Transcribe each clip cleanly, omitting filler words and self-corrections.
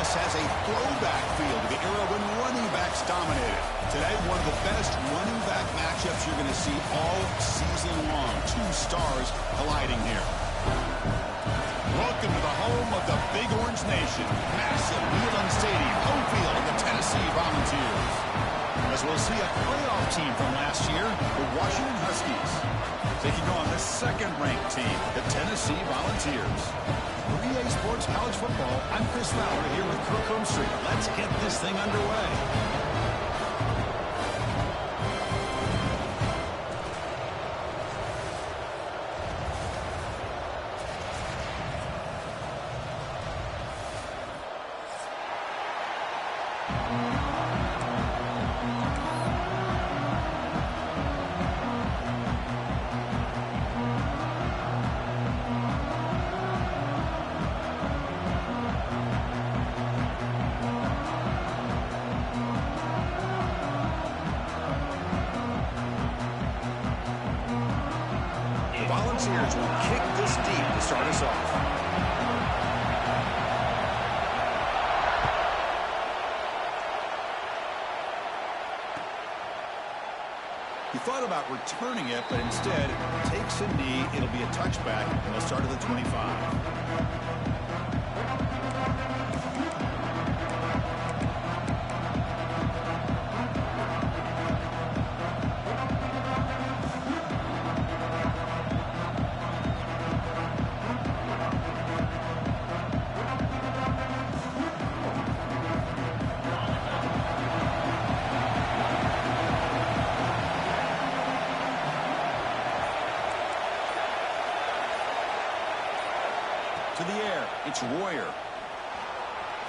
This has a throwback feel to the era when running backs dominated. Today, one of the best running back matchups you're going to see all season long. Two stars colliding here. Welcome to the home of the Big Orange Nation. Massive Neyland Stadium, home field of the Tennessee Volunteers. As we'll see a playoff team from last year, the Washington Huskies, taking on the second-ranked team, the Tennessee Volunteers. For EA Sports College Football, I'm Chris Fowler here with Kirk Herbstreit. Let's get this thing underway. Volunteers will kick this deep to start us off. He thought about returning it, but instead takes a knee. It'll be a touchback, and they'll start at the 25. To the air, it's Royer.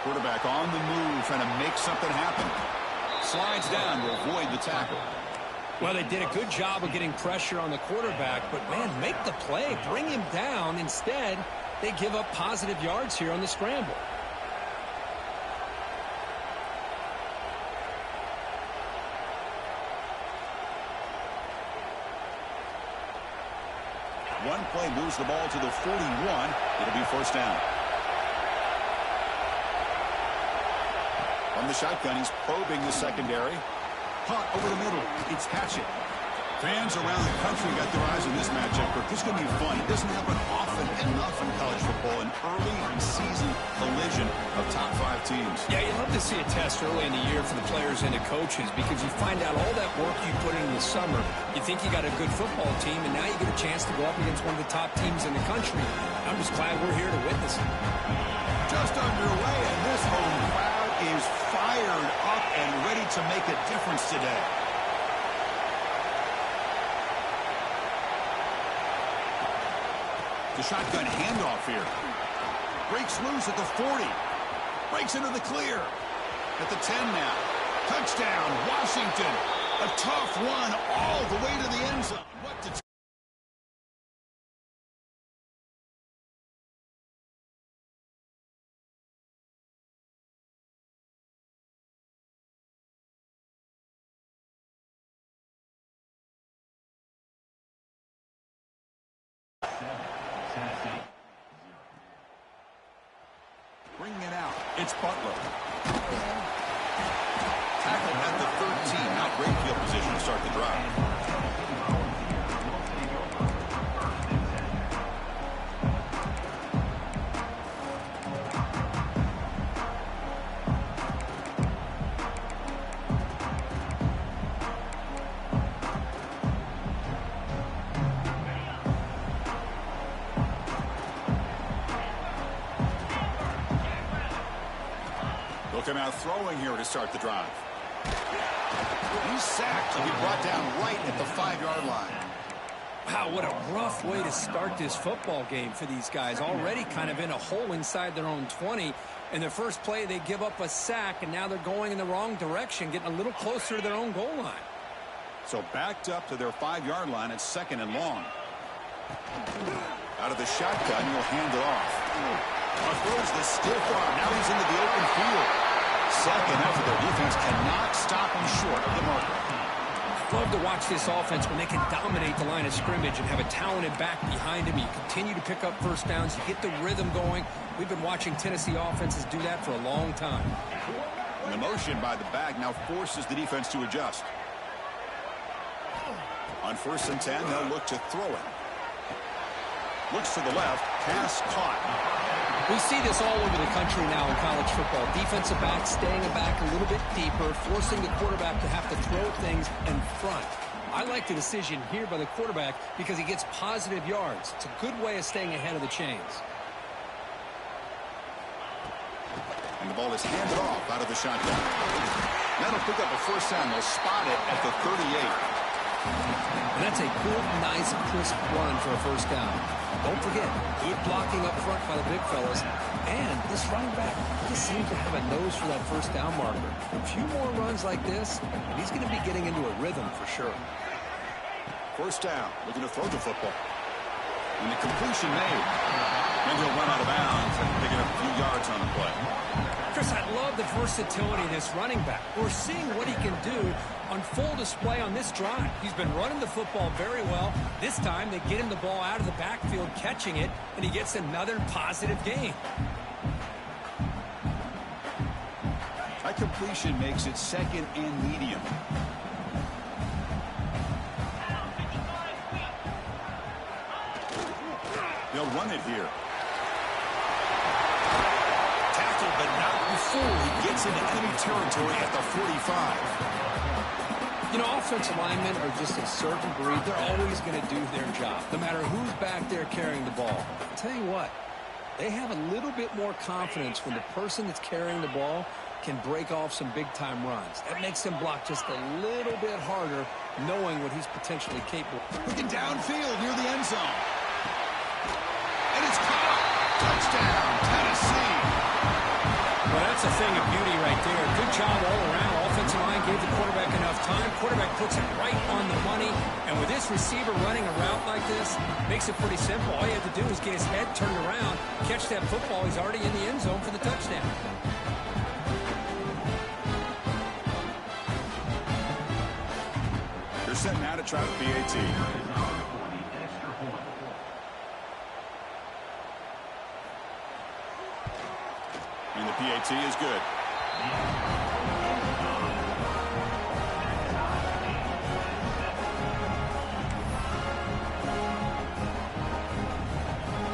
Quarterback on the move, trying to make something happen. Slides down to avoid the tackle. Well, they did a good job of getting pressure on the quarterback, but, man, make the play, bring him down. Instead, they give up positive yards here on the scramble. One play moves the ball to the 41. It'll be first down. From the shotgun, he's probing the secondary. Hot over the middle. It's Hatchett. Fans around the country got their eyes on this matchup. This is going to be fun. It doesn't happen often enough in college football. An early season collision of top 5 teams. Yeah, you'd love to see a test early in the year for the players and the coaches because you find out all that work you put in the summer. You think you got a good football team, and now you get a chance to go up against one of the top teams in the country. I'm just glad we're here to witness it. Just underway, and this home crowd is fired up and ready to make a difference today. The shotgun handoff here. Breaks loose at the 40. Breaks into the clear. At the 10 now. Touchdown, Washington. A tough run all the way to the end zone. What did... Bringing it out. It's Butler. Tackle at the 13. Now great field position to start the drive. They'll come out throwing here to start the drive. He's sacked. He'll be brought down right at the 5-yard line. Wow, what a rough way to start this football game for these guys. Already kind of in a hole inside their own 20. In their first play, they give up a sack, and now they're going in the wrong direction, getting a little closer to their own goal line. So backed up to their 5-yard line, it's 2nd and long. Out of the shotgun, he'll hand it off. Throws the stiff arm. Now he's into the open field. Second after their defense cannot stop him short of the marker. Love to watch this offense when they can dominate the line of scrimmage and have a talented back behind him. You continue to pick up first downs. You get the rhythm going. We've been watching Tennessee offenses do that for a long time. And the motion by the back now forces the defense to adjust. On 1st and 10, they'll look to throw it. Looks to the left. Pass caught. We see this all over the country now in college football. Defensive backs staying back a little bit deeper, forcing the quarterback to have to throw things in front. I like the decision here by the quarterback because he gets positive yards. It's a good way of staying ahead of the chains. And the ball is handed off out of the shotgun. That'll pick up a first down. They'll spot it at the 38. And that's a good, nice, crisp run for a first down. Don't forget, good blocking up front by the big fellas. And this running back just seems to have a nose for that first down marker. A few more runs like this, and he's going to be getting into a rhythm for sure. First down, looking to throw the football. And the completion made. Then he'll run out of bounds and pick up a few yards on the play. Chris, I love the versatility of this running back. We're seeing what he can do on full display on this drive. He's been running the football very well. This time, they get him the ball out of the backfield, catching it, and he gets another positive gain. That completion makes it 2nd and medium. They'll run it here. Tackled, but not before he gets into enemy territory at the 45. You know, offensive linemen are just a certain breed. They're always going to do their job, no matter who's back there carrying the ball. I'll tell you what, they have a little bit more confidence when the person that's carrying the ball can break off some big-time runs. That makes him block just a little bit harder, knowing what he's potentially capable of. Looking downfield near the end zone. And it's caught. Touchdown, Tennessee. Well, that's a thing of beauty right there. Good job all around. Offensive line gave the quarterback enough time. Quarterback puts it right on the money. And with this receiver running a route like this, makes it pretty simple. All you have to do is get his head turned around, catch that football. He's already in the end zone for the touchdown. They're set now to try the PAT. And the PAT is good.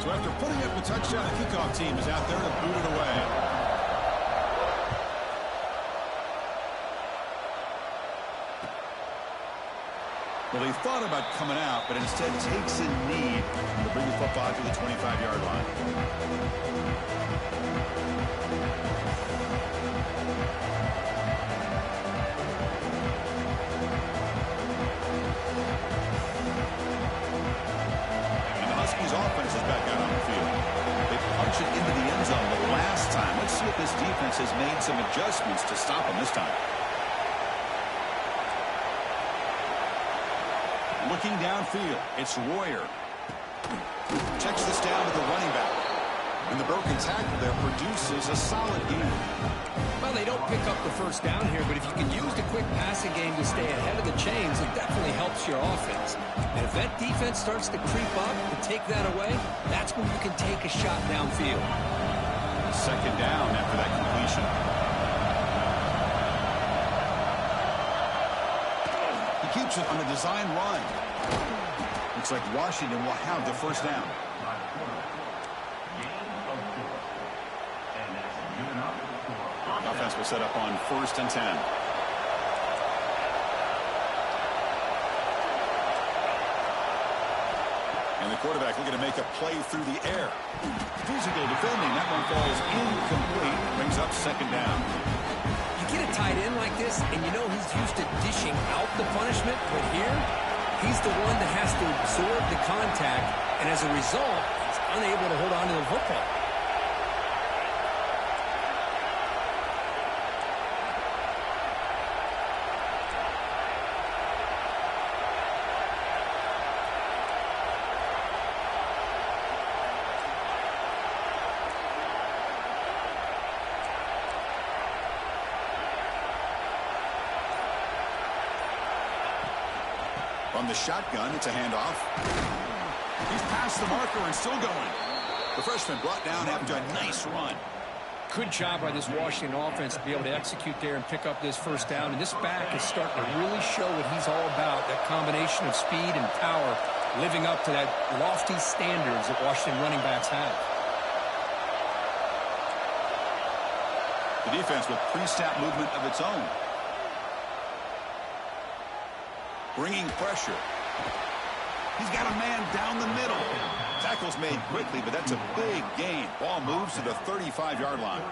So after putting up a touchdown, the kickoff team is out there to boot it away. Well, he thought about coming out, but instead takes a knee to bring the football to the 25-yard line. And the Huskies offense is back out on the field. They punch it into the end zone the last time. Let's see if this defense has made some adjustments to stop them this time. Looking downfield, it's Royer. Checks this down to the running back. And the broken tackle there produces a solid gain. Well, they don't pick up the first down here, but if you can use the quick passing game to stay ahead of the chains, it definitely helps your offense. And if that defense starts to creep up and take that away, that's when you can take a shot downfield. 2nd down after that completion. Keeps it on the design run. Looks like Washington will have the first down. Offense will set up on 1st and 10. And the quarterback looking to make a play through the air. Physical defending. That one falls incomplete. Brings up 2nd down. Get a tight end like this, and you know he's used to dishing out the punishment, but here, he's the one that has to absorb the contact, and as a result, he's unable to hold on to the football. From the shotgun, it's a handoff. He's past the marker and still going. The freshman brought down after a nice run. Good job by this Washington offense to be able to execute there and pick up this first down. And this back is starting to really show what he's all about, that combination of speed and power, living up to that lofty standards that Washington running backs have. The defense with pre-snap movement of its own. Bringing pressure. He's got a man down the middle. Tackle's made quickly, but that's a big gain. Ball moves to the 35-yard line.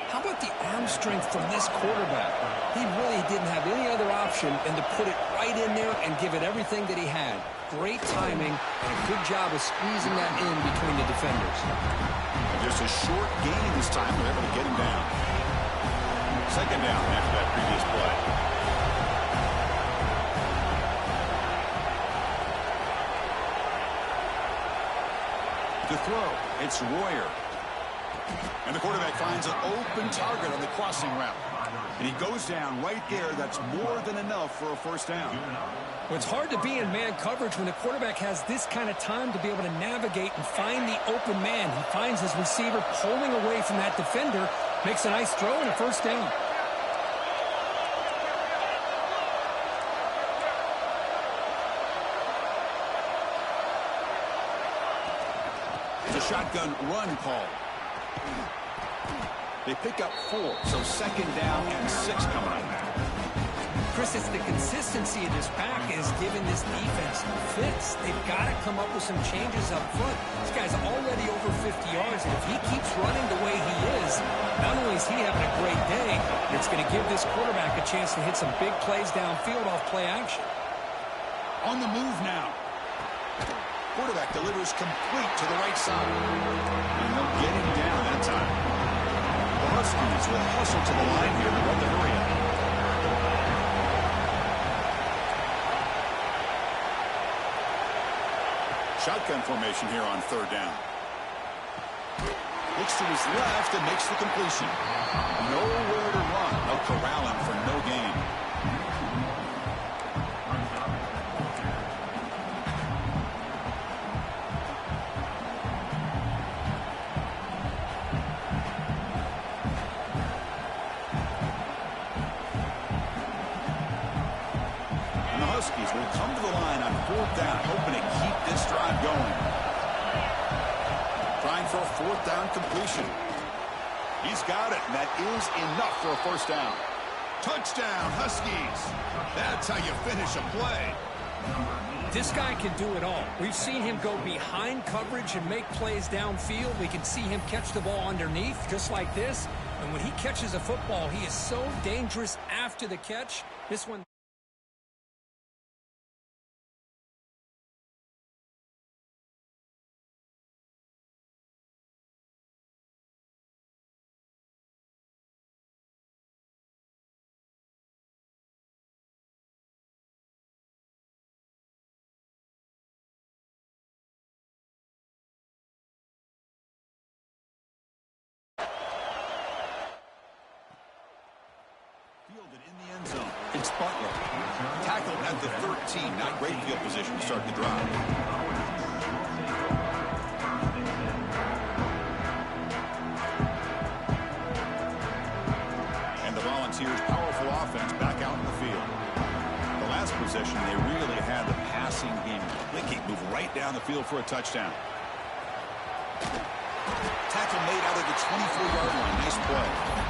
How about the arm strength from this quarterback? He really didn't have any other option than to put it right in there and give it everything that he had. Great timing and a good job of squeezing that in between the defenders. And just a short gain this time. They're able to get him down. Second down after that previous play. To throw, it's Royer. And the quarterback finds an open target on the crossing route. And he goes down right there. That's more than enough for a first down. Well, it's hard to be in man coverage when the quarterback has this kind of time to be able to navigate and find the open man. He finds his receiver pulling away from that defender, makes a nice throw and a first down. It's a shotgun run call. They pick up 4, so second down and 6 coming up. Chris, it's the consistency of this back is giving this defense fits. They've got to come up with some changes up front. This guy's already over 50 yards, and if he keeps running the way he is, not only is he having a great day, it's going to give this quarterback a chance to hit some big plays downfield off play action. On the move now. Quarterback delivers complete to the right side. And they'll get him down that time. The Huskies will hustle to the line here to run the hurry up. Shotgun formation here on third down. Looks to his left and makes the completion. Nowhere to run. They'll corral him for no gain. Huskies will come to the line on fourth down, hoping to keep this drive going. Trying for a fourth down completion. He's got it, and that is enough for a first down. Touchdown, Huskies. That's how you finish a play. This guy can do it all. We've seen him go behind coverage and make plays downfield. We can see him catch the ball underneath, just like this. And when he catches a football, he is so dangerous after the catch. This one... Fielded in the end zone. It's Butler. Tackled at the 13. Not great field position to start the drive. And the Volunteers' powerful offense back out in the field. The last possession, they really had the passing game clicking. Move right down the field for a touchdown. Tackle made out of the 24-yard line. Nice play.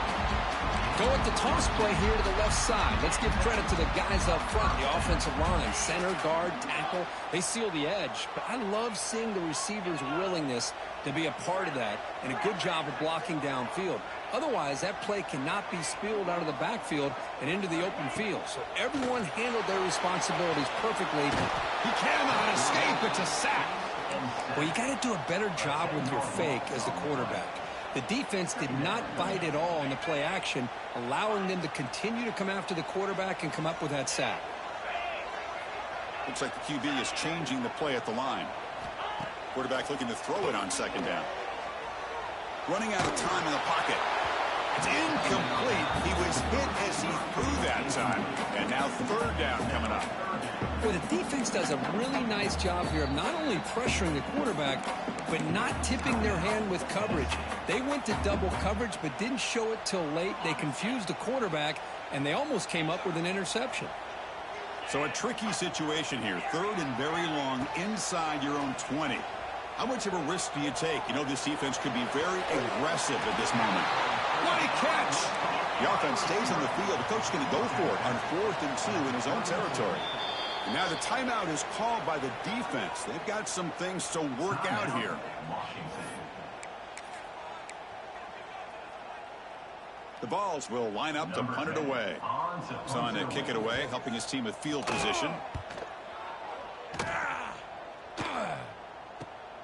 Go with the toss play here to the left side. Let's give credit to the guys up front, the offensive line, center, guard, tackle. They seal the edge. But I love seeing the receiver's willingness to be a part of that and a good job of blocking downfield. Otherwise, that play cannot be spilled out of the backfield and into the open field. So everyone handled their responsibilities perfectly. He cannot escape. It's a sack. Well, you got to do a better job with your fake as the quarterback. The defense did not bite at all on the play action, allowing them to continue to come after the quarterback and come up with that sack. Looks like the QB is changing the play at the line. Quarterback looking to throw it on second down. Running out of time in the pocket. It's incomplete. He was hit as he threw that time. And now third down coming up. Well, the defense does a really nice job here of not only pressuring the quarterback, but not tipping their hand with coverage. They went to double coverage, but didn't show it till late. They confused the quarterback, and they almost came up with an interception. So a tricky situation here. Third and very long inside your own 20. How much of a risk do you take? You know, this defense could be very aggressive at this moment. What a catch! The offense stays on the field. The coach is going to go for it on 4th and 2 in his own territory. And now the timeout is called by the defense. They've got some things to work out here. The Vols will line up to punt it away. Son to kick it away, helping his team with field position.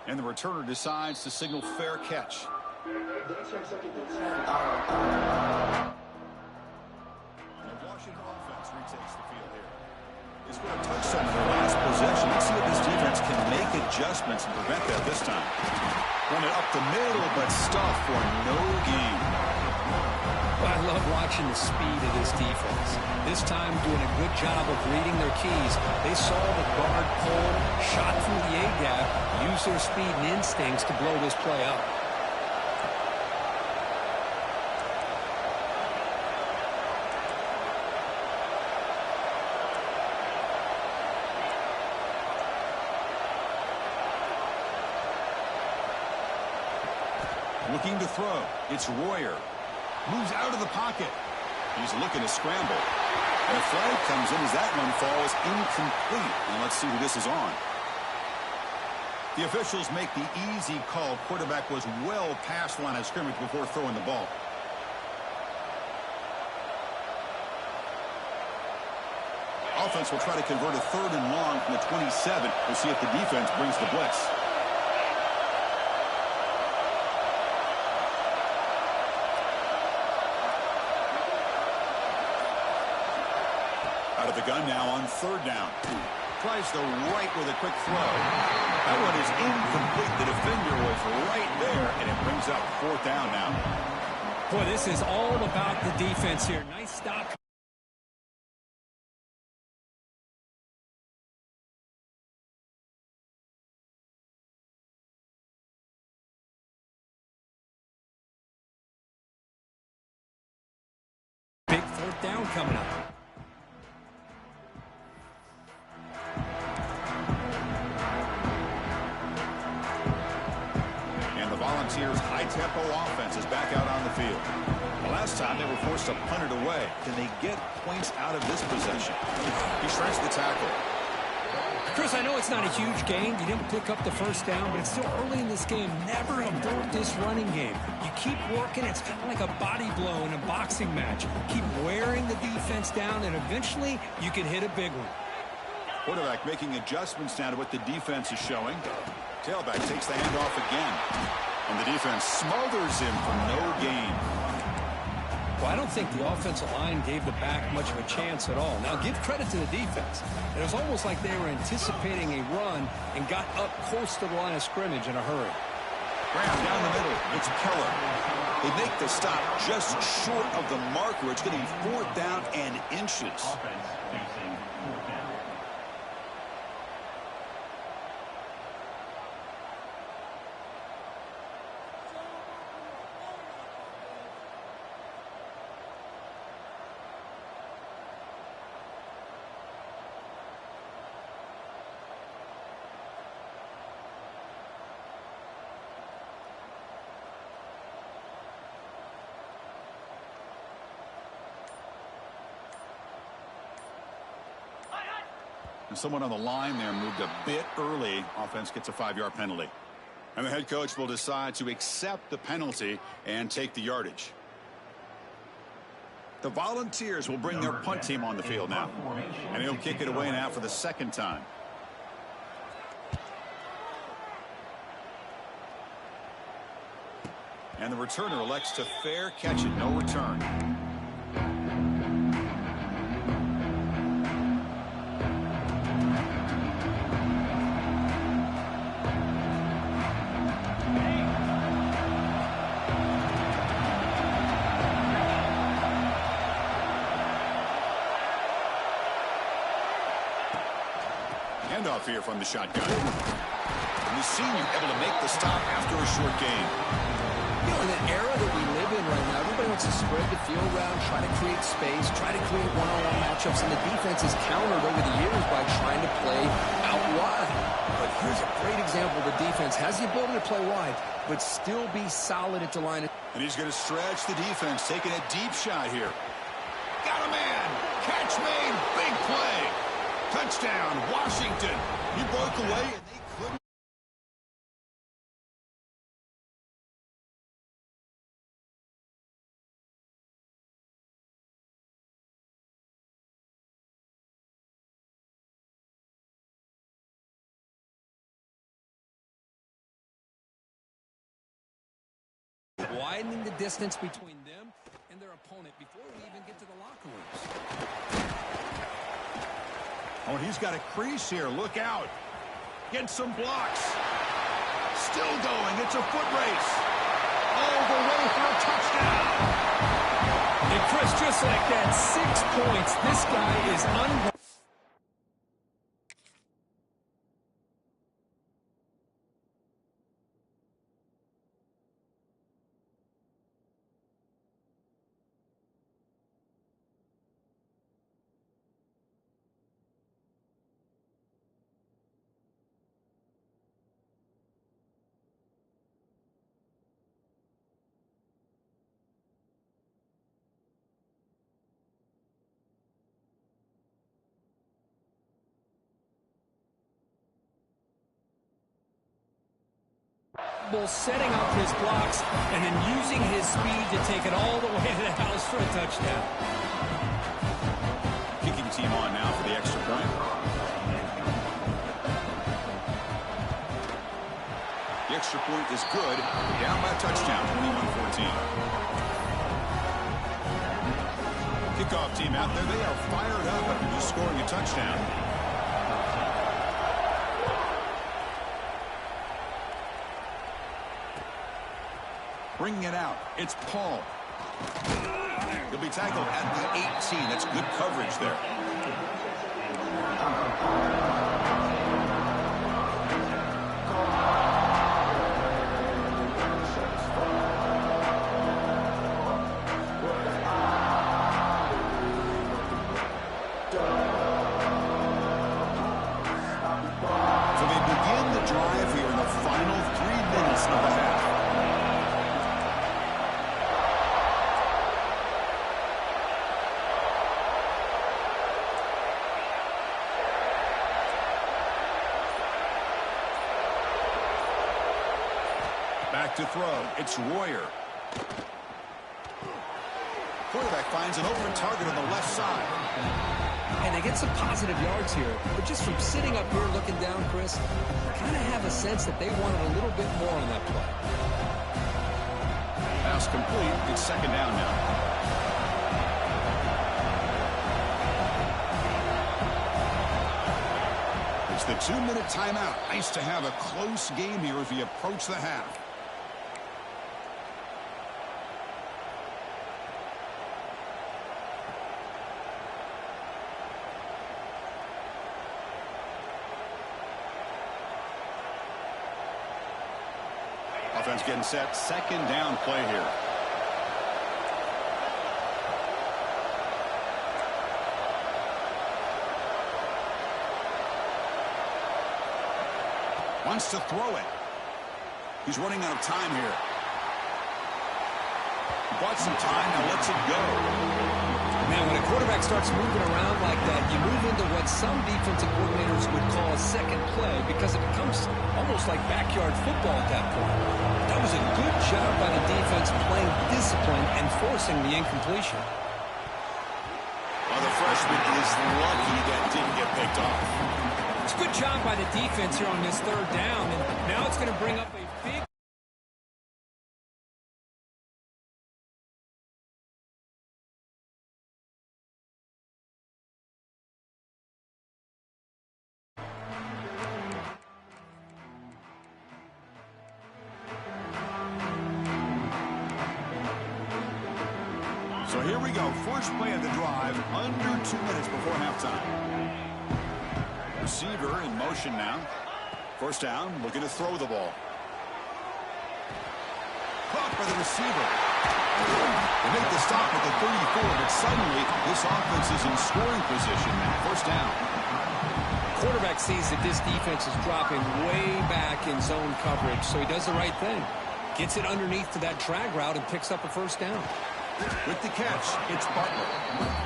And the returner decides to signal fair catch. The Washington offense retakes the field here. They scored a touchdown in their last possession. Let's see if this defense can make adjustments and prevent that this time. Run it up the middle, but stuff for no gain. Well, I love watching the speed of this defense. This time doing a good job of reading their keys. They saw the guard pull, shot through the A-gap, used their speed and instincts to blow this play up. Looking to throw. It's Royer. Moves out of the pocket. He's looking to scramble. And a flag comes in as that one falls incomplete. And let's see who this is on. The officials make the easy call. Quarterback was well past the line of scrimmage before throwing the ball. Offense will try to convert a 3rd and long from the 27. We'll see if the defense brings the blitz. Out of the gun now on 3rd down. Tries the right with a quick throw. That one is incomplete. The defender was right there, and it brings up 4th down now. Boy, this is all about the defense here. Nice stop. Big 4th down coming up. Volunteers' high-tempo offense is back out on the field. The last time they were forced to punt it away. Can they get points out of this possession? He shrinks the tackle. Chris, I know it's not a huge gain. You didn't pick up the 1st down, but it's still early in this game. Never abort this running game. You keep working. It's kind of like a body blow in a boxing match. Keep wearing the defense down, and eventually you can hit a big one. Quarterback making adjustments now to what the defense is showing. Tailback takes the handoff again. And the defense smothers him for no gain. Well, I don't think the offensive line gave the back much of a chance at all. Now, give credit to the defense. It was almost like they were anticipating a run and got up close to the line of scrimmage in a hurry. Graham down the middle. It's Keller. They make the stop just short of the marker. It's going to be 4th down and inches. And someone on the line there moved a bit early. Offense gets a 5-yard penalty. And the head coach will decide to accept the penalty and take the yardage. The Volunteers will bring their punt team on the field now. And he'll kick it away now for the 2nd time. And the returner elects to fair catch it. No return. kickoff here from the shotgun. And the senior able to make the stop after a short gain. You know, in the era that we live in right now, everybody wants to spread the field around, try to create space, try to create one-on-one matchups, and the defense is countered over the years by trying to play out wide. But here's a great example. The defense has the ability to play wide, but still be solid at the line. And he's going to stretch the defense, taking a deep shot here. Got a man. Catch made. Big play. Touchdown, Washington. He broke away, and they couldn't. Widening the distance between them and their opponent before we even get to the locker rooms. Oh, he's got a crease here. Look out. Get some blocks. Still going. It's a foot race. All the way for a touchdown. And Chris, just like that, 6 points. This guy is unbelievable. Setting up his blocks and then using his speed to take it all the way to the house for a touchdown. Kicking team on now for the extra point. The extra point is good. Down by a touchdown, 21-14. Kickoff team out there. They are fired up after just scoring a touchdown. Bringing it out. It's Paul. He'll be tackled at the 18. That's good coverage there. So they begin the drive here in the final 3 minutes of the half. Back to throw. It's Royer. Quarterback finds an open target on the left side. And they get some positive yards here. But just from sitting up here looking down, Chris, I kind of have a sense that they wanted a little bit more on that play. Pass complete. It's second down now. It's the 2-minute timeout. Nice to have a close game here as we approach the half. Offense getting set. Second down play here. Wants to throw it. He's running out of time here. He bought some time, now lets it go. Man, when a quarterback starts moving around like that, you move into what some defensive coordinators would call a second play because it becomes almost like backyard football at that point. That was a good job by the defense playing discipline and forcing the incompletion. Well, the freshman is lucky that didn't get picked off. It's a good job by the defense here on this third down, and now it's going to bring up a big... So here we go. First play of the drive, under 2 minutes before halftime. Receiver in motion now. First down, looking to throw the ball. Caught by the receiver. They make the stop at the 34, but suddenly this offense is in scoring position now. First down. Quarterback sees that this defense is dropping way back in zone coverage, so he does the right thing. Gets it underneath to that drag route and picks up a first down. With the catch, it's Butler.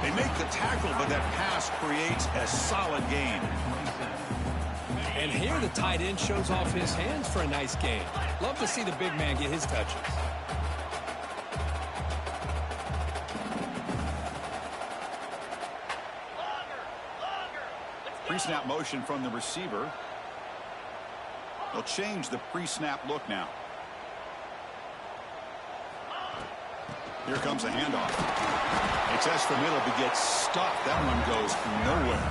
They make the tackle, but that pass creates a solid gain. And here the tight end shows off his hands for a nice gain. Love to see the big man get his touches. Pre-snap motion from the receiver. They'll change the pre-snap look now. Here comes a handoff. They test the middle, but gets stuffed. That one goes nowhere.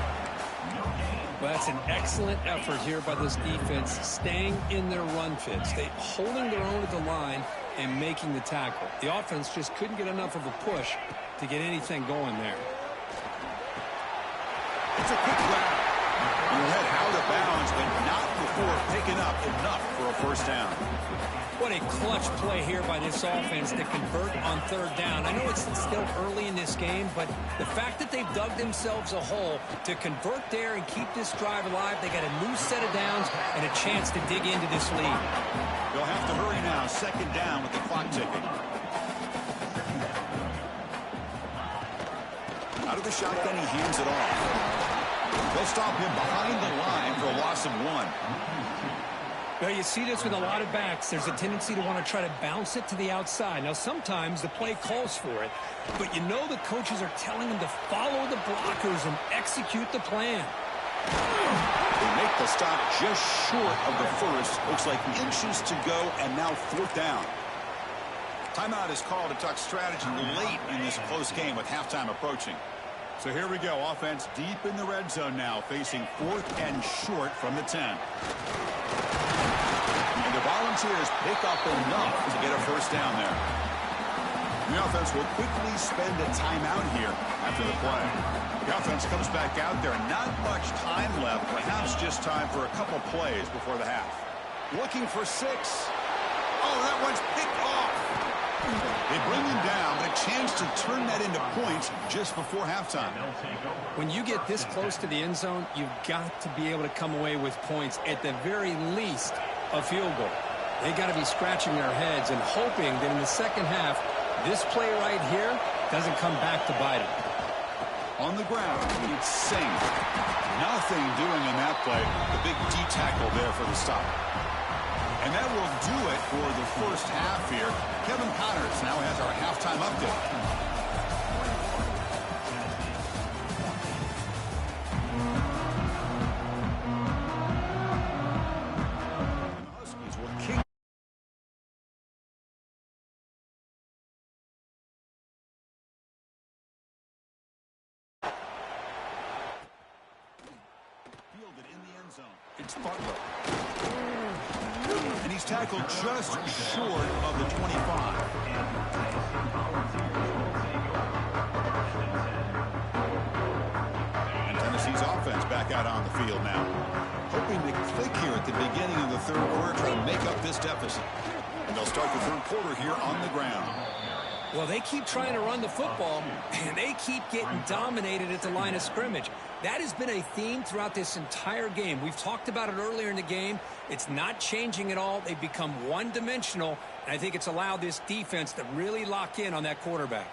Well, that's an excellent effort here by this defense, staying in their run fits. They holding their own at the line and making the tackle. The offense just couldn't get enough of a push to get anything going there. It's a quick grab. Your head out of bounds, but not before picking up enough for a first down. What a clutch play here by this offense to convert on third down. I know it's still early in this game, but the fact that they've dug themselves a hole to convert there and keep this drive alive, they got a new set of downs and a chance to dig into this lead. They'll have to hurry now. Second down with the clock ticking. Out of the shotgun, he hands it off. They'll stop him behind the line for a loss of 1. Well, you see this with a lot of backs. There's a tendency to want to try to bounce it to the outside. Now, sometimes the play calls for it, but you know the coaches are telling them to follow the blockers and execute the plan. They make the stop just short of the first. Looks like inches to go, and now fourth down. Timeout is called to talk strategy late in this close game with halftime approaching. So here we go. Offense deep in the red zone now, facing fourth and short from the 10. And the Volunteers pick up enough to get a first down there. The offense will quickly spend a timeout here after the play. The offense comes back out there. Not much time left. Perhaps just time for a couple plays before the half. Looking for 6. Oh, that one's picked off. They bring him down, but a chance to turn that into points just before halftime. When you get this close to the end zone, you've got to be able to come away with points, at the very least a field goal. They got to be scratching their heads and hoping that in the second half, this play right here doesn't come back to bite them. On the ground, it's Singh. Nothing doing in that play. The big D tackle there for the stop. And that will do it for the first half here. Kevin Connors now has our halftime update. The Huskies will kick. Fielded in the end zone. It's Butler. And he's tackled just short of the 25. And Tennessee's offense back out on the field now. Hoping to click here at the beginning of the third quarter, trying to make up this deficit. And they'll start the third quarter here on the ground. Well, they keep trying to run the football, and they keep getting dominated at the line of scrimmage. That has been a theme throughout this entire game. We've talked about it earlier in the game. It's not changing at all. They've become one-dimensional, and I think it's allowed this defense to really lock in on that quarterback.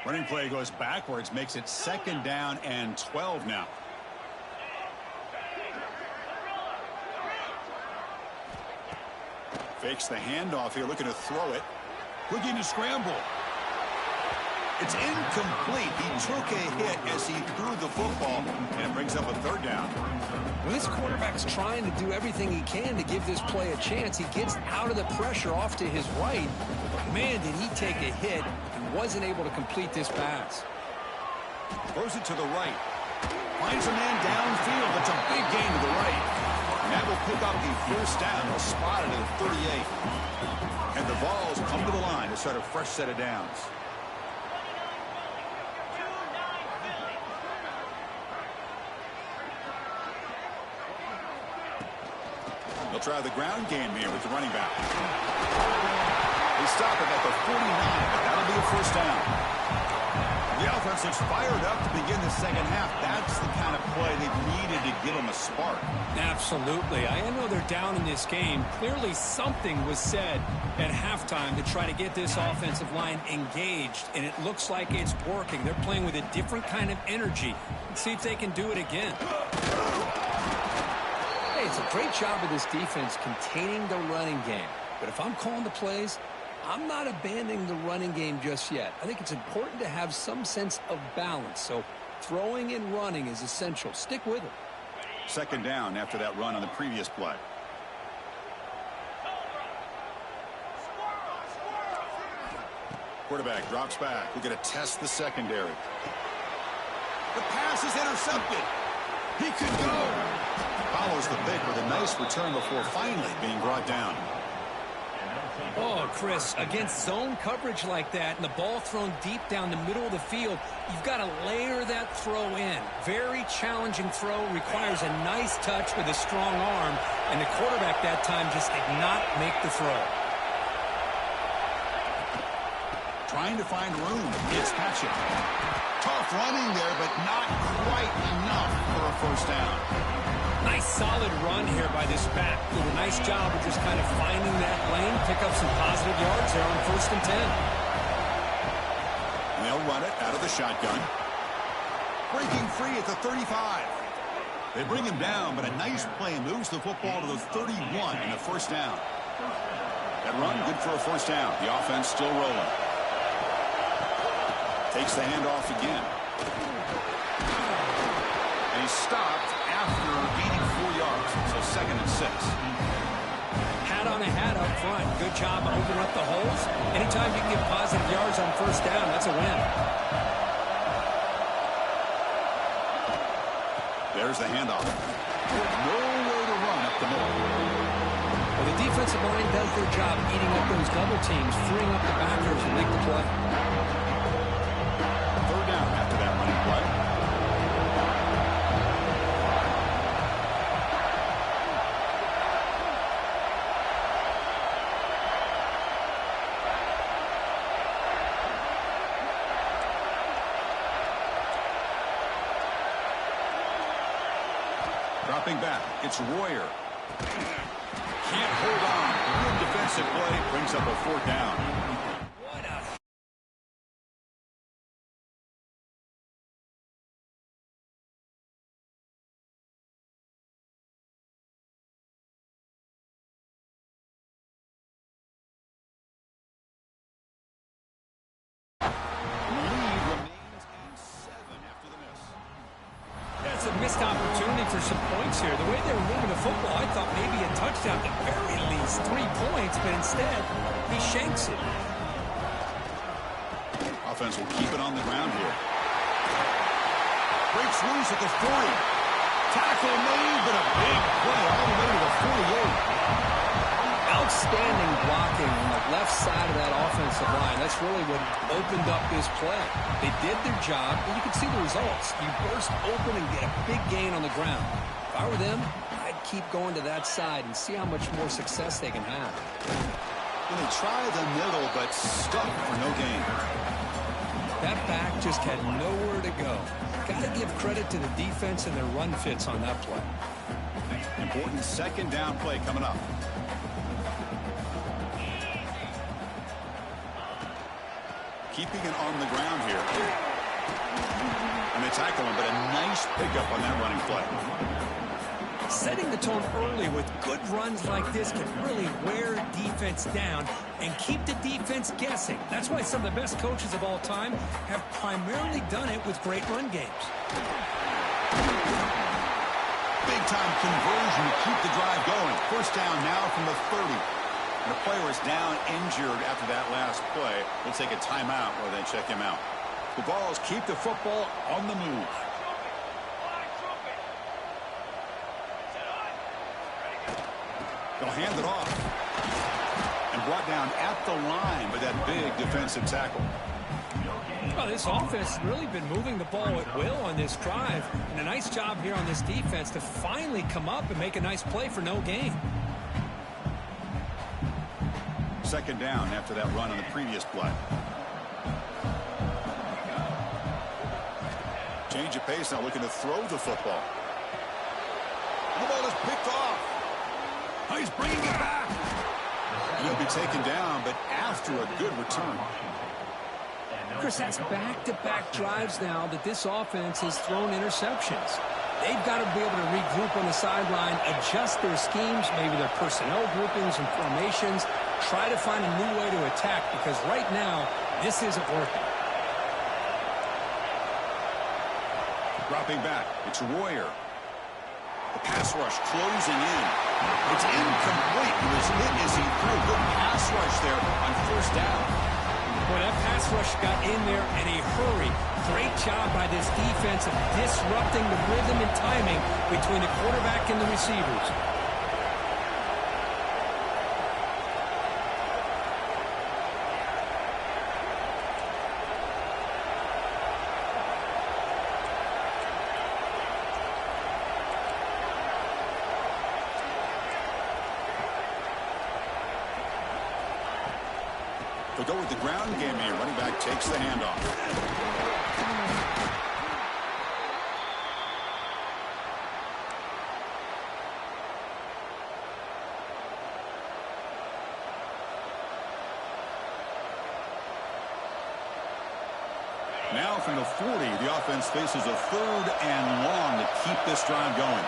Running play goes backwards, makes it second down and 12 now. Fakes the handoff here, looking to throw it. Looking to scramble. It's incomplete. He took a hit as he threw the football, and it brings up a third down. Well, this quarterback's trying to do everything he can to give this play a chance. He gets out of the pressure off to his right, but man, did he take a hit and wasn't able to complete this pass. Throws it to the right. Finds a man downfield. That's a big gain to the right. And that will pick up a first down. They'll spot it at 38. And the Vols come to the line to start a fresh set of downs. They'll try the ground game here with the running back. They stop him at the 49, but that'll be a first down. The offense looks fired up to begin the second half. That's the kind of play they've needed to give them a spark. Absolutely. I know they're down in this game. Clearly something was said at halftime to try to get this offensive line engaged, and it looks like it's working. They're playing with a different kind of energy. Let's see if they can do it again. Hey, it's a great job of this defense containing the running game. But if I'm calling the plays, I'm not abandoning the running game just yet. I think it's important to have some sense of balance. So throwing and running is essential. Stick with it. Second down after that run on the previous play. Quarterback drops back. We're going to test the secondary. The pass is intercepted. He could go. Follows the pick with a nice return before finally being brought down. Oh, Chris, against zone coverage like that and the ball thrown deep down the middle of the field, you've got to layer that throw in. Very challenging throw, requires a nice touch with a strong arm, and the quarterback that time just did not make the throw. Trying to find room. It's Patchett. Tough running there, but not quite enough for a first down. Nice solid run here by this back. Did a nice job of just kind of finding that lane, pick up some positive yards there on 1st and 10. And they'll run it out of the shotgun. Breaking free at the 35. They bring him down, but a nice play moves the football to the 31 and a first down. That run, good for a first down. The offense still rolling. Takes the handoff again. And he's stopped after gaining 4 yards. So 2nd and 6. Hat on a hat up front. Good job of opening up the holes. Anytime you can get positive yards on first down, that's a win. There's the handoff. Nowhere to run up the middle. Well, the defensive line does their job eating up those double teams, freeing up the backers to make the play. Third down after that running play. Dropping back, it's Royer. Can't hold on. Good defensive play brings up a 4th down. What a... That's a missed opportunity for some points here. The way they were moving the football, I thought maybe a touchdown, at the very least 3 points, but instead, he shanks it. Offense will keep it on the ground here. Breaks loose at the 40. Tackle made, but a big play all the way to the 48. Outstanding blocking on the left side of that offensive line. That's really what opened up this play. They did their job, and you can see the results. You burst open and get a big gain on the ground. If I were them, I'd keep going to that side and see how much more success they can have. Well, they try the middle, but stuck for no gain. That back just had nowhere to go. Got to give credit to the defense and their run fits on that play. Important 2nd down play coming up. Keeping it on the ground here. And they tackle him, but a nice pickup on that running play. Setting the tone early with good runs like this can really wear defense down and keep the defense guessing. That's why some of the best coaches of all time have primarily done it with great run games. Big-time conversion to keep the drive going. First down now from the 30. And the player is down injured after that last play. We'll take a timeout while they check him out. The Vols keep the football on the move. They'll hand it off. And brought down at the line by that big defensive tackle. Well, this offense has really been moving the ball at will on this drive. And a nice job here on this defense to finally come up and make a nice play for no gain. Second down after that run on the previous play. Change of pace now, looking to throw the football. And the ball is picked off. Oh, he's bringing it back. And he'll be taken down, but after a good return. Chris, that's back-to-back drives now that this offense has thrown interceptions. They've got to be able to regroup on the sideline, adjust their schemes, maybe their personnel groupings and formations, try to find a new way to attack, because right now, this isn't working. Dropping back, it's Royer. The pass rush closing in. It's incomplete. He was hit as he threw. Good pass rush there on first down. Well, that pass rush got in there in a hurry. Great job by this defense of disrupting the rhythm and timing between the quarterback and the receivers. They'll go with the ground game here. Running back takes the handoff. Now from the 40, the offense faces a 3rd and long to keep this drive going.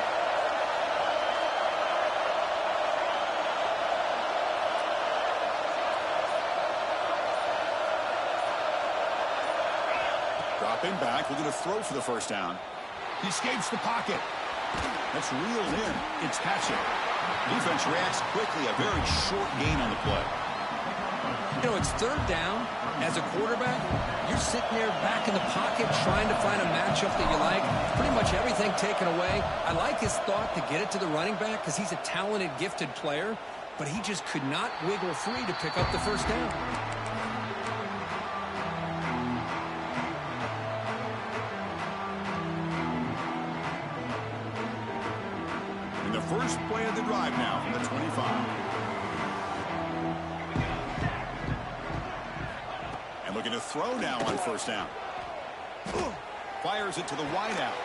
Dropping back, looking to throw for the first down. He escapes the pocket. That's reeled in. It's Patchett. Defense reacts quickly. A very short gain on the play. You know, it's 3rd down. As a quarterback, you're sitting there back in the pocket trying to find a matchup that you like. Pretty much everything taken away. I like his thought to get it to the running back because he's a talented, gifted player, but he just could not wiggle free to pick up the first down. In the first play of the drive now from the 25. And looking to throw now on first down. Fires it to the wideout.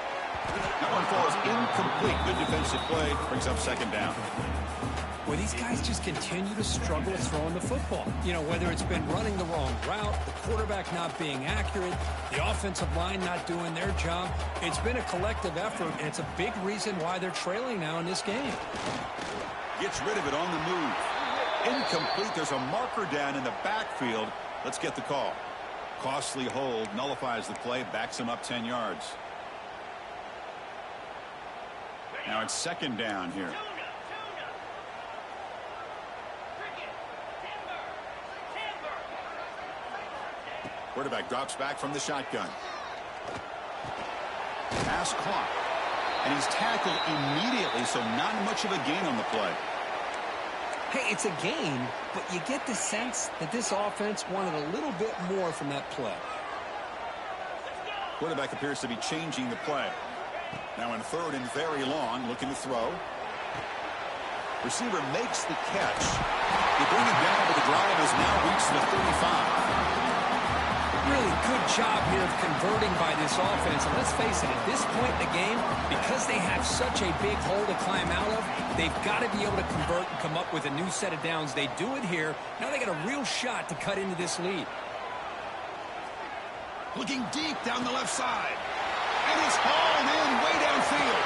That one falls incomplete. Good defensive play. Brings up second down. Well, these guys just continue to struggle throwing the football. You know, whether it's been running the wrong route, the quarterback not being accurate, the offensive line not doing their job. It's been a collective effort, and it's a big reason why they're trailing now in this game. Gets rid of it on the move. Incomplete. There's a marker down in the backfield. Let's get the call. Costly hold, nullifies the play, backs him up 10 yards. Now it's second down here. Quarterback drops back from the shotgun. Pass caught. And he's tackled immediately, so not much of a gain on the play. Hey, it's a gain, but you get the sense that this offense wanted a little bit more from that play. Quarterback appears to be changing the play. Now in 3rd and very long, looking to throw. Receiver makes the catch. They bring it down, but the drive has now reached the 35. Really good job here of converting by this offense. And let's face it, at this point in the game, because they have such a big hole to climb out of, they've got to be able to convert and come up with a new set of downs. They do it here. Now they got a real shot to cut into this lead. Looking deep down the left side. And it's hauled in way downfield.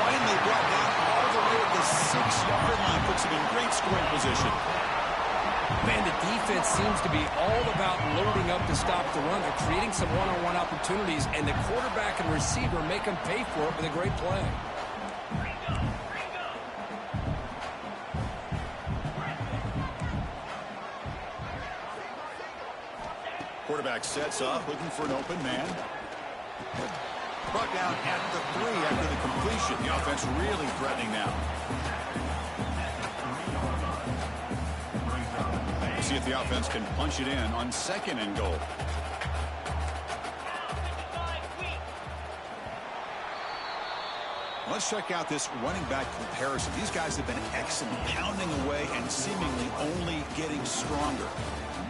Finally brought down all the way at the 6-yard line. Puts him in great scoring position. Man, the defense seems to be all about loading up to stop the run. They're creating some one-on-one opportunities, and the quarterback and receiver make them pay for it with a great play. Quarterback sets up, looking for an open man. Brought down at the 3 after the completion. The offense really threatening now. see if the offense can punch it in on 2nd and goal. Let's check out this running back comparison. These guys have been excellent, pounding away and seemingly only getting stronger.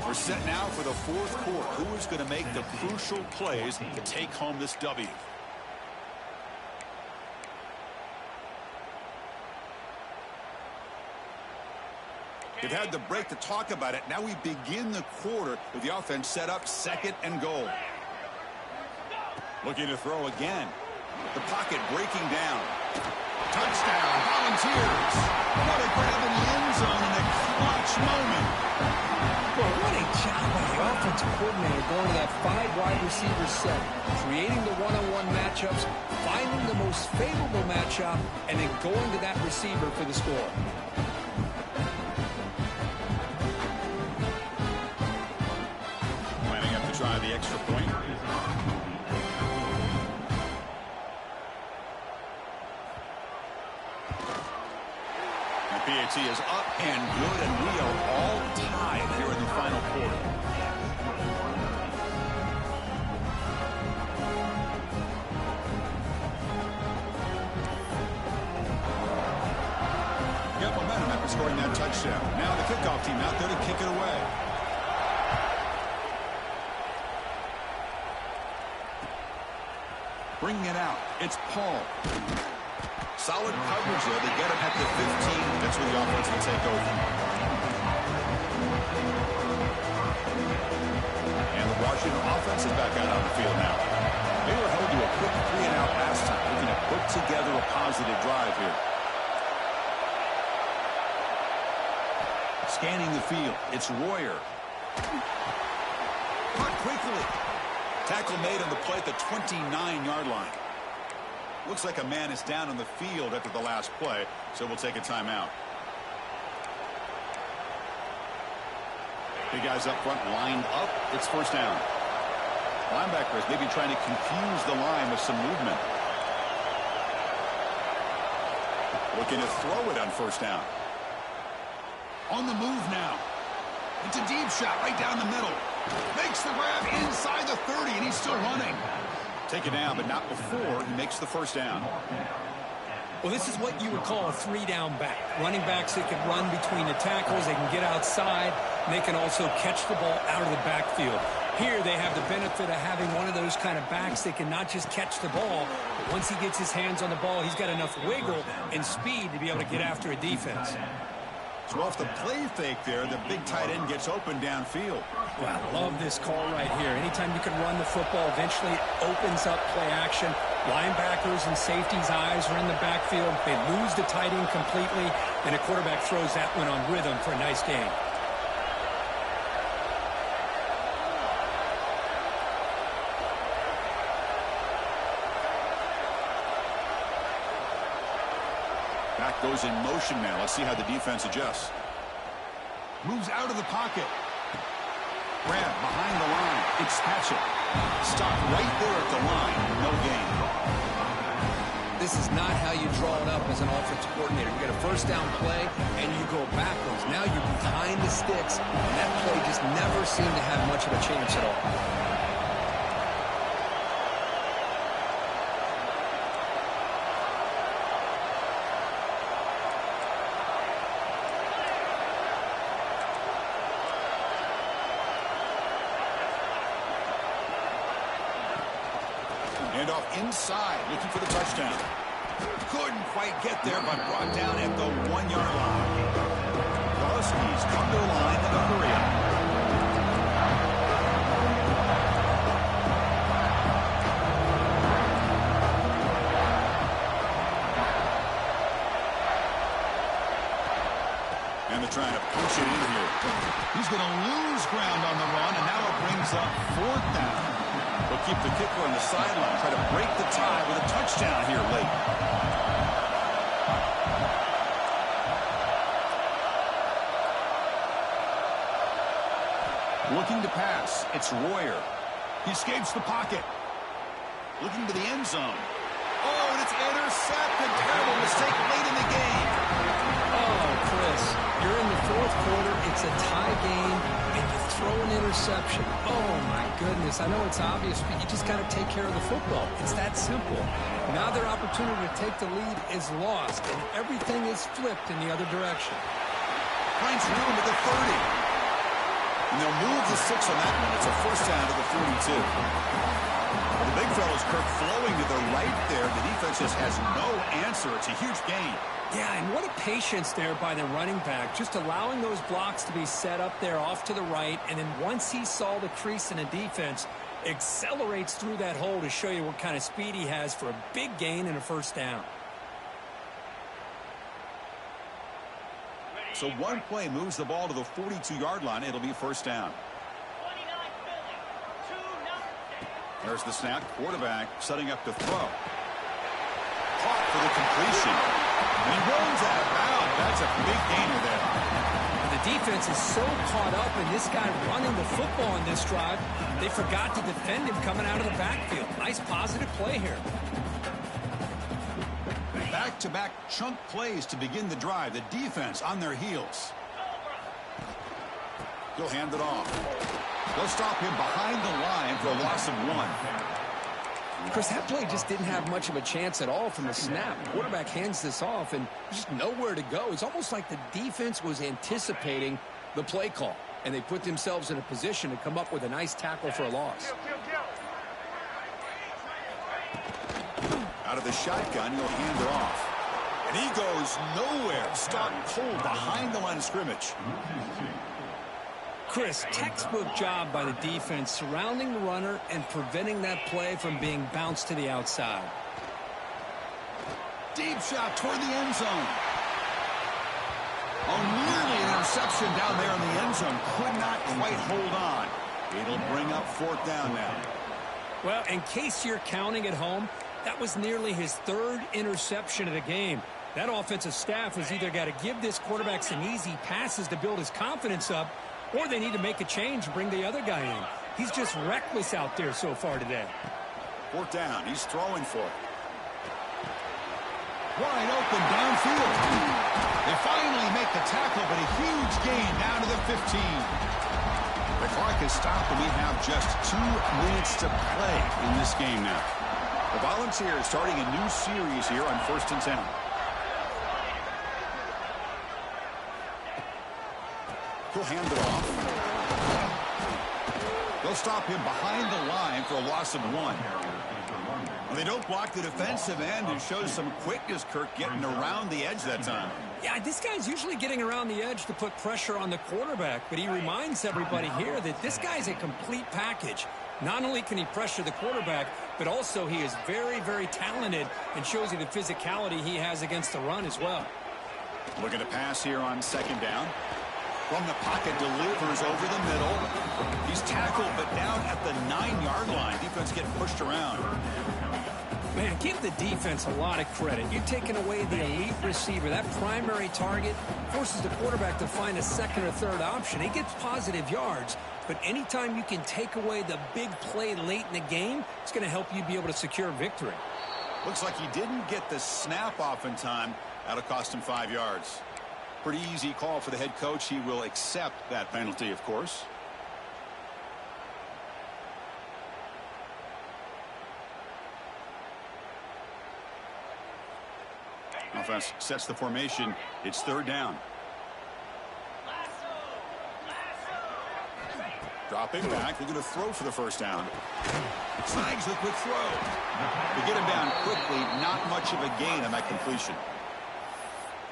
We're set now for the 4th quarter. Who is going to make the crucial plays to take home this W? They've had the break to talk about it. Now we begin the quarter with the offense set up 2nd and goal. Looking to throw again. The pocket breaking down. Touchdown, Volunteers. What a grab in the end zone in a clutch moment. Well, what a job by the offensive coordinator going to that 5 wide receiver set, creating the one-on-one matchups, finding the most favorable matchup, and then going to that receiver for the score. Lining up to try the extra point. PAT is up and good, and we are all tied here in the final quarter. Got momentum after scoring that touchdown. Now the kickoff team out there to kick it away. Bringing it out. It's Paul. Solid coverage there. They get him at the 15. That's where the offense will take over. And the Washington offense is back out on the field now. They were held to a quick 3-and-out last time. Looking to put together a positive drive here. Scanning the field. It's Royer. Caught quickly. Tackle made on the play at the 29-yard line. Looks like a man is down on the field after the last play, so we'll take a timeout. Big guys up front lined up. It's 1st down. Linebackers maybe trying to confuse the line with some movement. Looking to throw it on 1st down. On the move now. It's a deep shot right down the middle. Makes the grab inside the 30, and he's still running. Take it down, but not before he makes the 1st down. Well, this is what you would call a 3-down back. Running backs that can run between the tackles, they can get outside, and they can also catch the ball out of the backfield. Here they have the benefit of having one of those kind of backs that can not just catch the ball, but once he gets his hands on the ball, he's got enough wiggle and speed to be able to get after a defense. So off the play fake there, the big tight end gets open downfield. Well, I love this call right here. Anytime you can run the football, eventually it opens up play action. Linebackers and safeties' eyes are in the backfield. They lose the tight end completely, and a quarterback throws that one on rhythm for a nice gain. Back goes in motion now. Let's see how the defense adjusts. Moves out of the pocket. Grab behind the line. It's Patchett. Stopped right there at the line. No gain. This is not how you draw it up as an offensive coordinator. You get a 1st down play, and you go backwards. Now you're behind the sticks, and that play just never seemed to have much of a chance at all. And off inside, looking for the touchdown. Couldn't quite get there, but brought down at the 1-yard line. The Huskies come to the line in a hurry up. And they're trying to push it in here. He's going to lose ground on the run, and now it brings up 4th down. They'll keep the kicker on the sideline, try to break the tie with a touchdown here late. Looking to pass. It's Royer. He escapes the pocket. Looking to the end zone. Oh, and it's intercepted. Terrible mistake late in the game. Oh, Chris. You're in the fourth quarter, it's a tie game, and you throw an interception. Oh, my goodness. I know it's obvious, but you just got to take care of the football. It's that simple. Now their opportunity to take the lead is lost, and everything is flipped in the other direction. Finds room at the 30. And they'll move the 6 on that one. It's a first down to the 42. The big fella's Kirk flowing to the right there. The defense just has no answer. It's a huge gain. Yeah, and what a patience there by the running back, just allowing those blocks to be set up there off to the right, and then once he saw the crease in the defense, accelerates through that hole to show you what kind of speed he has for a big gain and a first down. So one play moves the ball to the 42-yard line. It'll be first down. There's the snap. Quarterback setting up to throw. Caught for the completion. And he runs out of bounds. That's a big gainer there. And the defense is so caught up in this guy running the football in this drive, they forgot to defend him coming out of the backfield. Nice positive play here. Back-to-back chunk plays to begin the drive. The defense on their heels. He'll hand it off. They'll stop him behind the line for a loss of 1. Chris, that play just didn't have much of a chance at all from the snap. The quarterback hands this off, and there's just nowhere to go. It's almost like the defense was anticipating the play call, and they put themselves in a position to come up with a nice tackle for a loss. Out of the shotgun, he'll hand it off. And he goes nowhere. Stuck cold behind the line of scrimmage. Chris, textbook job by the defense surrounding the runner and preventing that play from being bounced to the outside. Deep shot toward the end zone. Oh, nearly an interception down there in the end zone. Could not quite hold on. It'll bring up fourth down now. Well, in case you're counting at home, that was nearly his third interception of the game. That offensive staff has either got to give this quarterback some easy passes to build his confidence up, or they need to make a change and bring the other guy in. He's just reckless out there so far today. Fourth down. He's throwing for it. Wide open downfield. They finally make the tackle, but a huge gain down to the 15. The clock is stopped, and we have just 2 minutes to play in this game now. The Volunteers starting a new series here on 1st and 10. He'll hand it off. They'll stop him behind the line for a loss of 1. Well, they don't block the defensive end and shows some quickness, Kirk, getting around the edge that time. Yeah, this guy's usually getting around the edge to put pressure on the quarterback, but he reminds everybody here that this guy's a complete package. Not only can he pressure the quarterback, but also he is very, very talented and shows you the physicality he has against the run as well. Looking to pass here on second down. From the pocket, delivers over the middle. He's tackled, but down at the 9-yard line. Defense getting pushed around. Man, give the defense a lot of credit. You're taking away the elite receiver. That primary target forces the quarterback to find a second or third option. He gets positive yards, but anytime you can take away the big play late in the game, it's going to help you be able to secure victory. Looks like he didn't get the snap off in time. That'll cost him 5 yards. Pretty easy call for the head coach. He will accept that penalty, of course. Offense sets the formation. It's third down. Dropping back. They're going to throw for the first down. Snags the quick throw. They get him down quickly. Not much of a gain on that completion.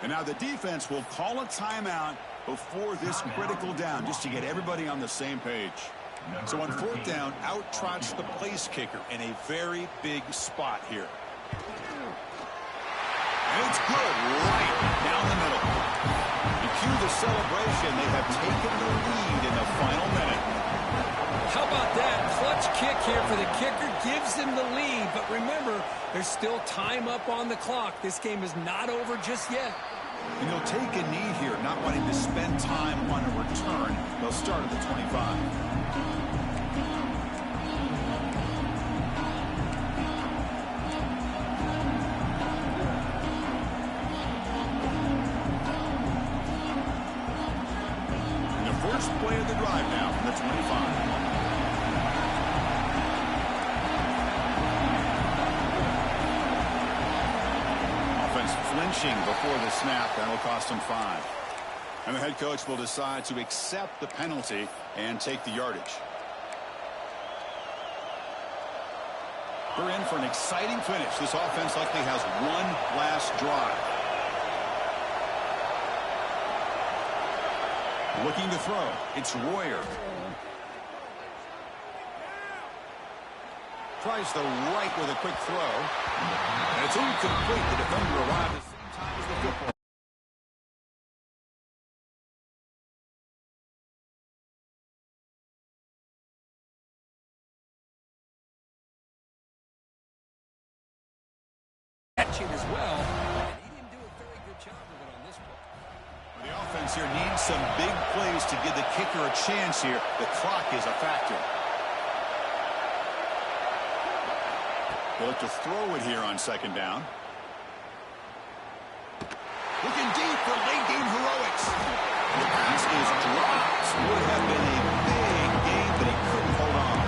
And now the defense will call a timeout before this critical down, just to get everybody on the same page. So on fourth down, out trots the place kicker in a very big spot here. And it's good right down the middle. You cue the celebration. They have taken the lead in the final minute. How about that? Clutch kick here for the kicker. Gives them the lead. But remember, there's still time up on the clock. This game is not over just yet. And they'll take a knee here, not wanting to spend time on a return. They'll start at the 25. flinching before the snap. That'll cost him 5. And the head coach will decide to accept the penalty and take the yardage. We're in for an exciting finish. This offense likely has one last drive. Looking to throw. It's Royer. Tries the right with a quick throw. And it's incomplete. The defender arrived at the same time as the football. Catching as well. And he didn't do a very good job of it on this play. The offense here needs some big plays to give the kicker a chance here. The clock is a factor. They'll look to throw it here on second down. Looking deep for late game heroics. The pass is dropped. Would have been a big game, but he couldn't hold on.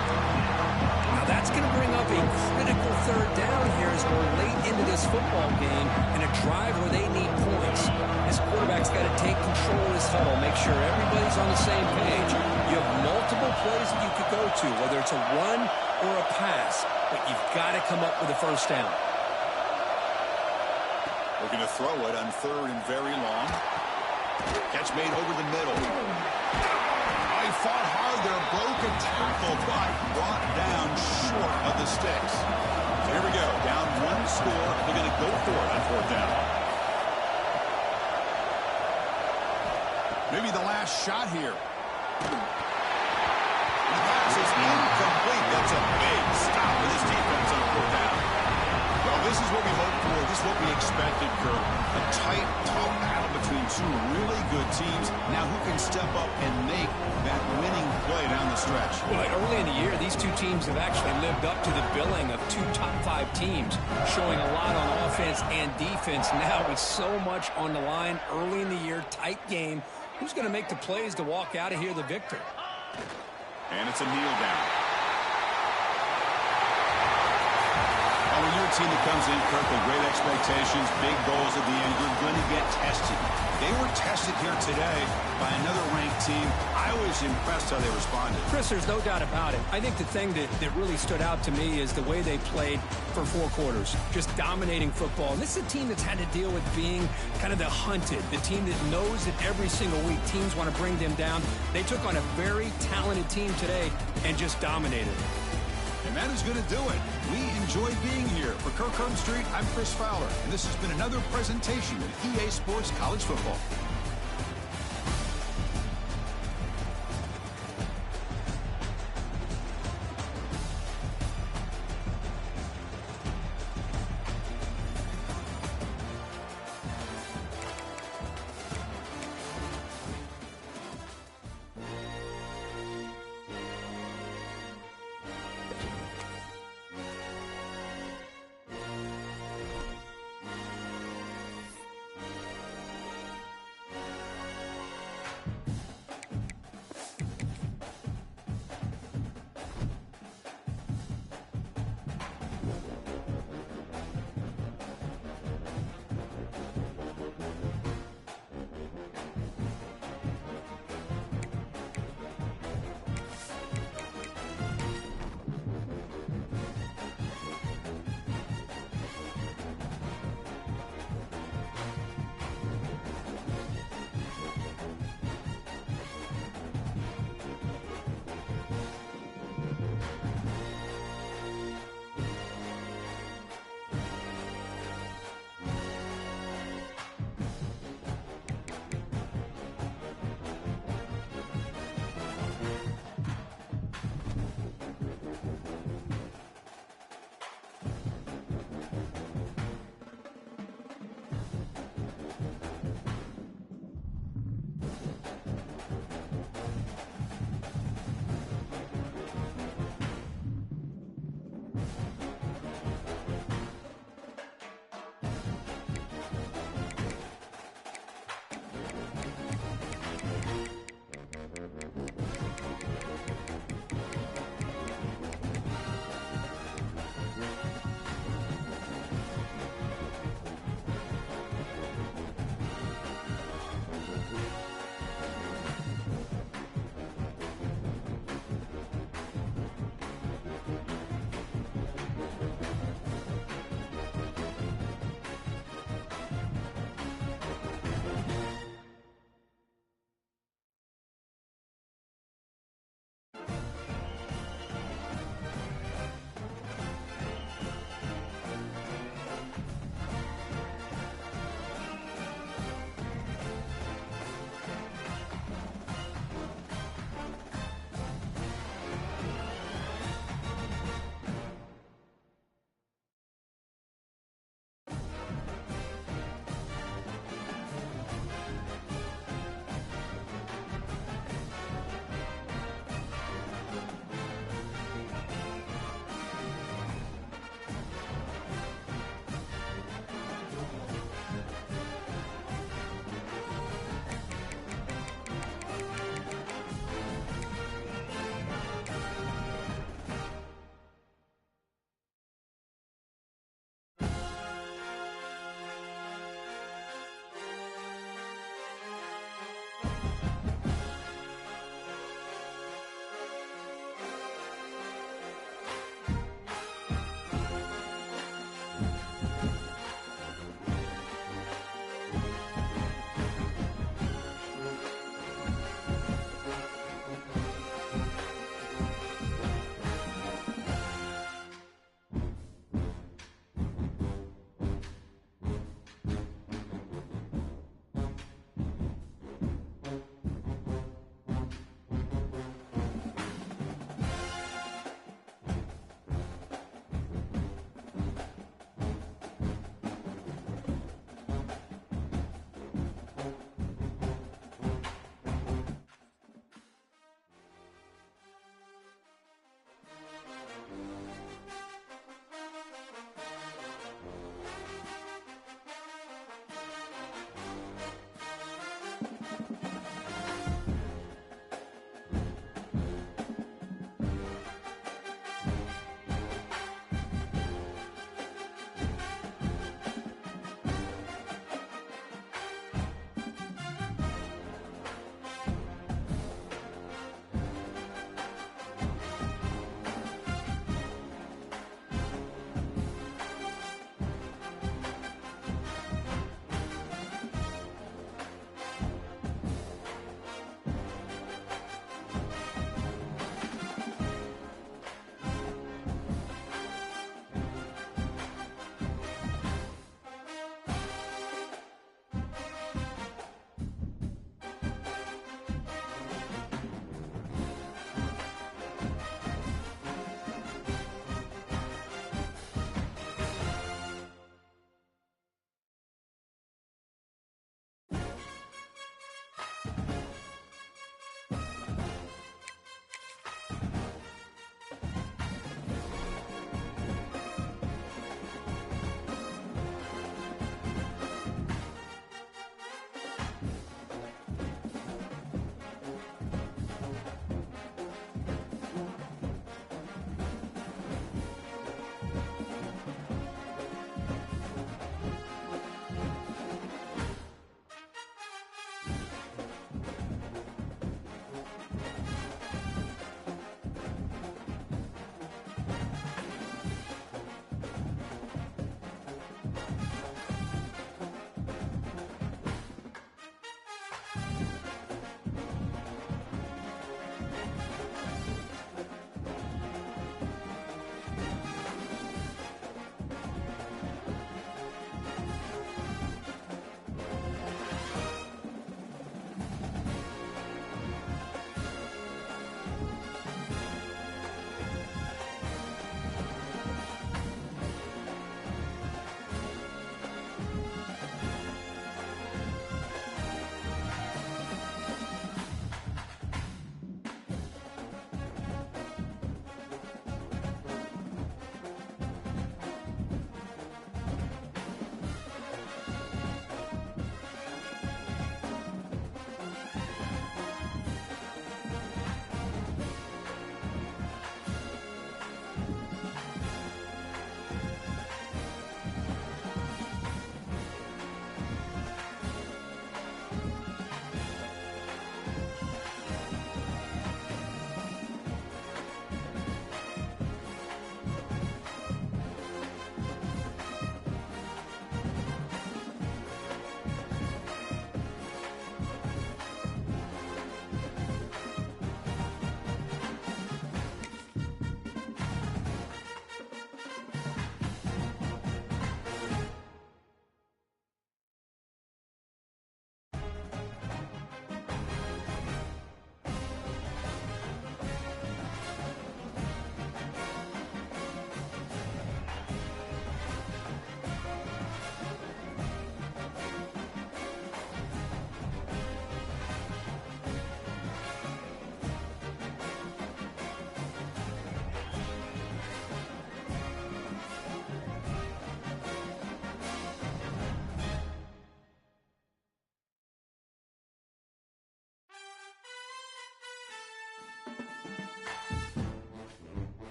Now that's going to bring up a critical third down here as we're late into this football game in a drive where they need points. This quarterback's got to take control of this huddle, make sure everybody's on the same page. You have multiple plays that you could go to, whether it's a run or a pass, but you've got to come up with a first down. Looking to throw it on third and very long. Catch made over the middle. He fought hard there, broke a tackle, but brought down short of the sticks. So here we go, down one score. They're going to go for it on fourth down. Maybe the last shot here. The pass is incomplete. That's a big stop for this defense on fourth down. Well, this is what we hoped for. This is what we expected, Kurt. A tight, tough battle between two really good teams. Now who can step up and make that winning play down the stretch? Well, early in the year, these two teams have actually lived up to the billing of two top-5 teams, showing a lot on offense and defense. Now with so much on the line early in the year, tight game. Who's going to make the plays to walk out of here the victor? And it's a kneel down. And when you're a team that comes in, Kirk, with great expectations, big goals at the end, you're going to get tested. They were tested here today by another ranked team. I was impressed how they responded. Chris, there's no doubt about it. I think the thing that really stood out to me is the way they played for 4 quarters, just dominating football. And this is a team that's had to deal with being kind of the hunted, the team that knows that every single week teams want to bring them down. They took on a very talented team today and just dominated. And that is going to do it. We enjoy being here. For Kirk Herbstreit, I'm Chris Fowler, and this has been another presentation of EA Sports College Football.